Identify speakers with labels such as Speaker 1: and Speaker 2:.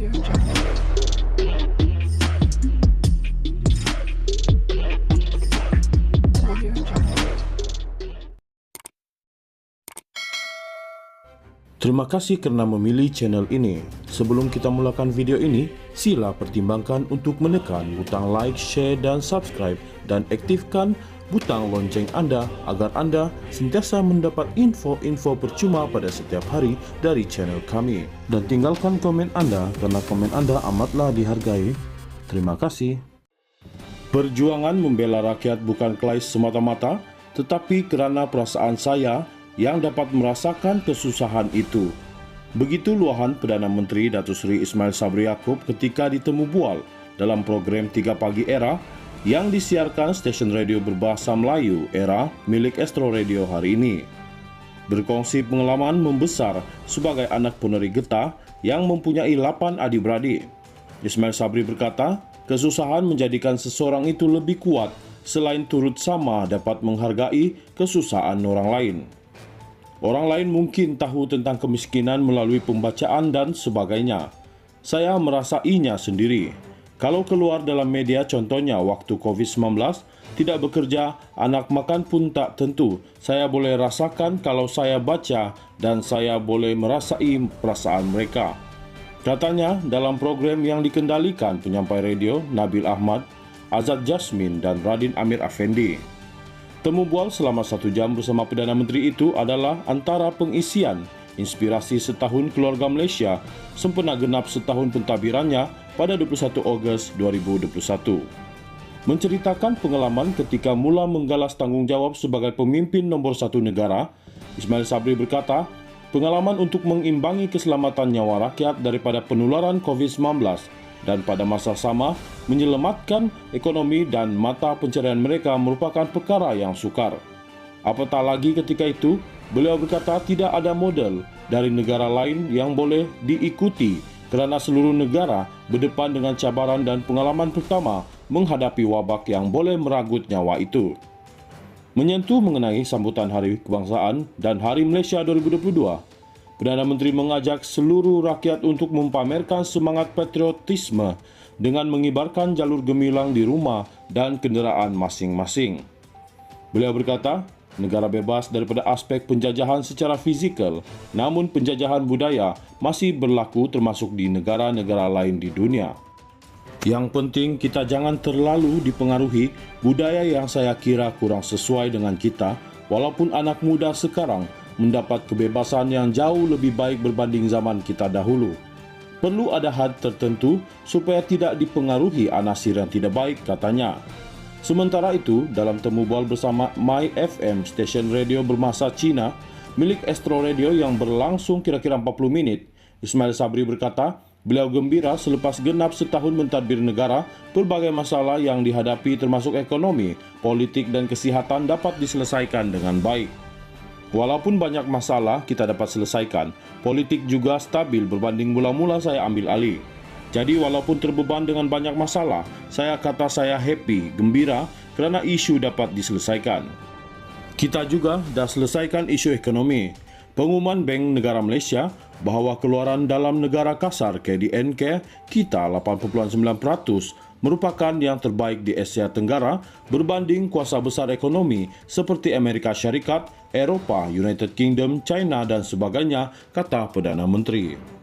Speaker 1: Terima kasih karena memilih channel ini. Sebelum kita mulakan video ini, sila pertimbangkan untuk menekan butang like, share, dan subscribe, dan aktifkan butang lonceng Anda agar Anda sentiasa mendapat info-info percuma pada setiap hari dari channel kami. Dan tinggalkan komen Anda karena komen Anda amatlah dihargai. Terima kasih. Perjuangan membela rakyat bukan klaim semata-mata, tetapi kerana perasaan saya yang dapat merasakan kesusahan itu. Begitu luahan Perdana Menteri Datuk Seri Ismail Sabri Yaakob ketika ditemu bual dalam program 3 Pagi Era yang disiarkan stesen radio berbahasa Melayu Era milik Astro Radio hari ini. Berkongsi pengalaman membesar sebagai anak peneri getah yang mempunyai 8 adik-beradik, Ismail Sabri berkata, kesusahan menjadikan seseorang itu lebih kuat selain turut sama dapat menghargai kesusahan orang lain. Orang lain mungkin tahu tentang kemiskinan melalui pembacaan dan sebagainya. Saya merasainya sendiri. Kalau keluar dalam media, contohnya waktu COVID-19, tidak bekerja, anak makan pun tak tentu. Saya boleh rasakan kalau saya baca dan saya boleh merasai perasaan mereka. Katanya dalam program yang dikendalikan penyampai radio Nabil Ahmad, Azad Jasmin dan Radin Amir Afendi. Temu bual selama 1 jam bersama Perdana Menteri itu adalah antara pengisian inspirasi setahun keluarga Malaysia sempena genap setahun pentadbirannya pada 21 Ogos 2021. Menceritakan pengalaman ketika mula menggalas tanggungjawab sebagai pemimpin nombor 1 negara, Ismail Sabri berkata, pengalaman untuk mengimbangi keselamatan nyawa rakyat daripada penularan COVID-19 dan pada masa sama menyelamatkan ekonomi dan mata pencarian mereka merupakan perkara yang sukar. Apatah lagi ketika itu, beliau berkata tidak ada model dari negara lain yang boleh diikuti kerana seluruh negara berdepan dengan cabaran dan pengalaman pertama menghadapi wabak yang boleh meragut nyawa itu. Menyentuh mengenai sambutan Hari Kebangsaan dan Hari Malaysia 2022, Perdana Menteri mengajak seluruh rakyat untuk mempamerkan semangat patriotisme dengan mengibarkan jalur gemilang di rumah dan kenderaan masing-masing. Beliau berkata, negara bebas daripada aspek penjajahan secara fizikal, namun penjajahan budaya masih berlaku termasuk di negara-negara lain di dunia. Yang penting kita jangan terlalu dipengaruhi budaya yang saya kira kurang sesuai dengan kita, walaupun anak muda sekarang mendapat kebebasan yang jauh lebih baik berbanding zaman kita dahulu. Perlu ada had tertentu supaya tidak dipengaruhi anasir yang tidak baik, katanya. Sementara itu, dalam temu bual bersama My FM, stesen radio bermasa Cina, milik Astro Radio yang berlangsung kira-kira 40 minit, Ismail Sabri berkata, beliau gembira selepas genap setahun mentadbir negara, pelbagai masalah yang dihadapi termasuk ekonomi, politik dan kesihatan dapat diselesaikan dengan baik. Walaupun banyak masalah kita dapat selesaikan, politik juga stabil berbanding mula-mula saya ambil alih. Jadi walaupun terbeban dengan banyak masalah, saya kata saya happy, gembira kerana isu dapat diselesaikan. Kita juga dah selesaikan isu ekonomi. Pengumuman Bank Negara Malaysia bahawa keluaran dalam negara kasar KDNK kita 8.9% merupakan yang terbaik di Asia Tenggara berbanding kuasa besar ekonomi seperti Amerika Syarikat, Eropah, United Kingdom, China dan sebagainya, kata Perdana Menteri.